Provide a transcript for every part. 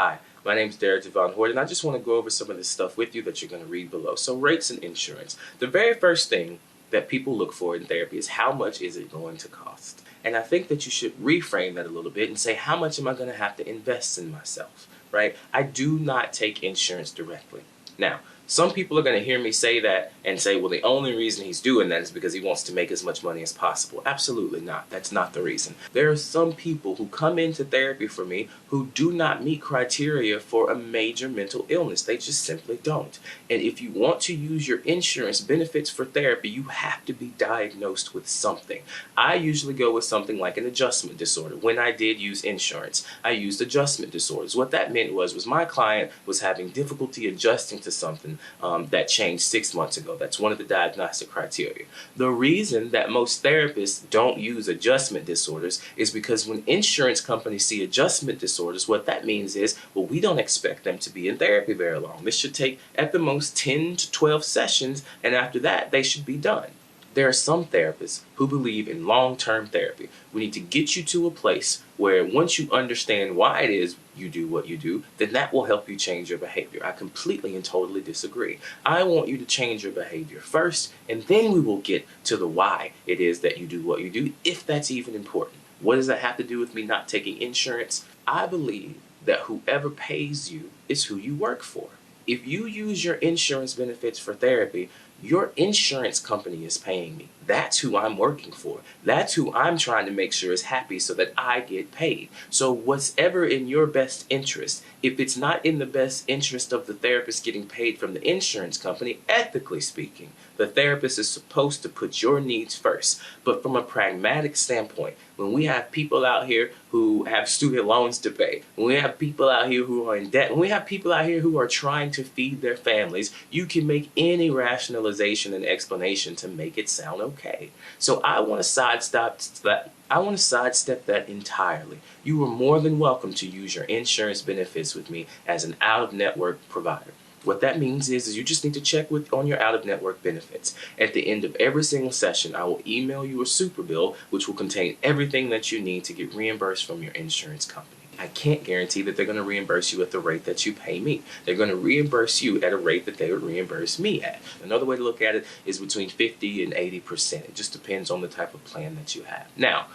Hi, my name is Derek Devon Hoard, and I just want to go over some of this stuff with you that you're going to read below. So rates and insurance. The very first thing that people look for in therapy is how much is it going to cost? And I think that you should reframe that a little bit and say, how much am I going to have to invest in myself, right? I do not take insurance directly. Now, some people are going to hear me say that and say, well, the only reason he's doing that is because he wants to make as much money as possible. Absolutely not. That's not the reason. There are some people who come into therapy for me who do not meet criteria for a major mental illness. They just simply don't. And if you want to use your insurance benefits for therapy, you have to be diagnosed with something. I usually go with something like an adjustment disorder. When I did use insurance, I used adjustment disorders. What that meant was my client was having difficulty adjusting to something that changed 6 months ago. That's one of the diagnostic criteria. The reason that most therapists don't use adjustment disorders is because when insurance companies see adjustment disorders, what that means is, well, we don't expect them to be in therapy very long. This should take at the most 10 to 12 sessions, and after that, they should be done. There are some therapists who believe in long-term therapy. We need to get you to a place where once you understand why it is you do what you do, then that will help you change your behavior. I completely and totally disagree. I want you to change your behavior first, and then we will get to the why it is that you do what you do, if that's even important. What does that have to do with me not taking insurance? I believe that whoever pays you is who you work for. If you use your insurance benefits for therapy, your insurance company is paying me. That's who I'm working for. That's who I'm trying to make sure is happy so that I get paid. So whatever in your best interest, if it's not in the best interest of the therapist getting paid from the insurance company, ethically speaking, the therapist is supposed to put your needs first. But from a pragmatic standpoint, when we have people out here who have student loans to pay, when we have people out here who are in debt, when we have people out here who are trying to feed their families, you can make any rationalization and explanation to make it sound okay. So I want to sidestep that. I want to sidestep that entirely. You are more than welcome to use your insurance benefits with me as an out-of-network provider. What that means is you just need to check on your out-of-network benefits. At the end of every single session, I will email you a super bill, which will contain everything that you need to get reimbursed from your insurance company. I can't guarantee that they're going to reimburse you at the rate that you pay me. They're going to reimburse you at a rate that they would reimburse me at. Another way to look at it is between 50 and 80%. It just depends on the type of plan that you have. Now,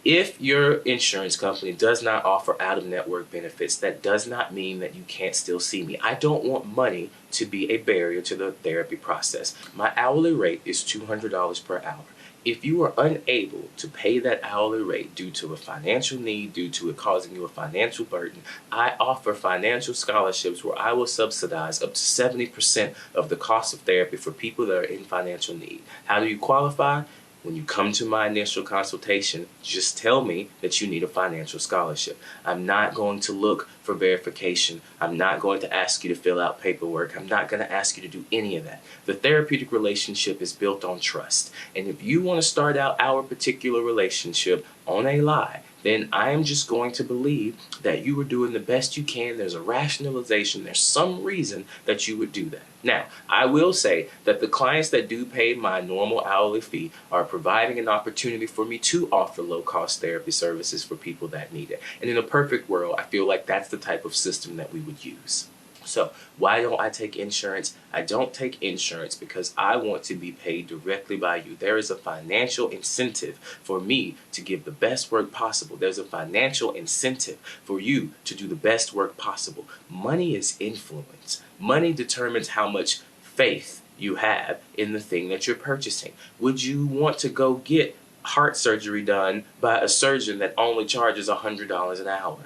if your insurance company does not offer out-of-network benefits, that does not mean that you can't still see me. I don't want money to be a barrier to the therapy process. My hourly rate is $200 per hour. If you are unable to pay that hourly rate due to a financial need, due to it causing you a financial burden, I offer financial scholarships where I will subsidize up to 70% of the cost of therapy for people that are in financial need. How do you qualify? When you come to my initial consultation, just tell me that you need a financial scholarship. I'm not going to look for verification. I'm not going to ask you to fill out paperwork. I'm not going to ask you to do any of that. The therapeutic relationship is built on trust. And if you want to start out our particular relationship on a lie, then I am just going to believe that you are doing the best you can. There's a rationalization. There's some reason that you would do that. Now, I will say that the clients that do pay my normal hourly fee are providing an opportunity for me to offer low-cost therapy services for people that need it. And in a perfect world, I feel like that's the type of system that we would use. So why don't I take insurance? I don't take insurance because I want to be paid directly by you. There is a financial incentive for me to give the best work possible. There's a financial incentive for you to do the best work possible. Money is influence. Money determines how much faith you have in the thing that you're purchasing. Would you want to go get heart surgery done by a surgeon that only charges $100 an hour?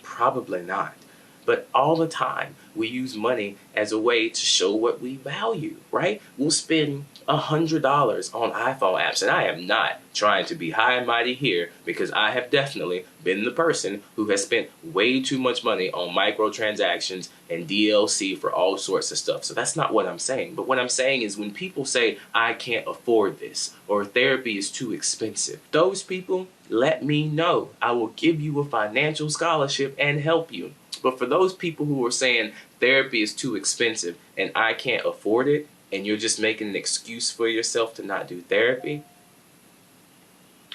Probably not. But all the time, we use money as a way to show what we value, right? We'll spend $100 on iPhone apps, and I am not trying to be high and mighty here because I have definitely been the person who has spent way too much money on microtransactions and DLC for all sorts of stuff. So that's not what I'm saying. But what I'm saying is when people say, I can't afford this, or therapy is too expensive, those people, let me know. I will give you a financial scholarship and help you. But for those people who are saying therapy is too expensive and I can't afford it, and you're just making an excuse for yourself to not do therapy,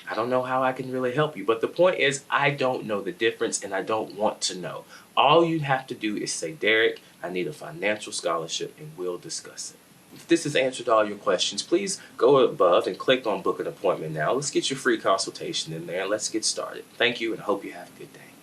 I don't know how I can really help you. But the point is, I don't know the difference and I don't want to know. All you have to do is say, Derek, I need a financial scholarship, and we'll discuss it. If this has answered all your questions, please go above and click on book an appointment now. Let's get your free consultation in there and let's get started. Thank you and hope you have a good day.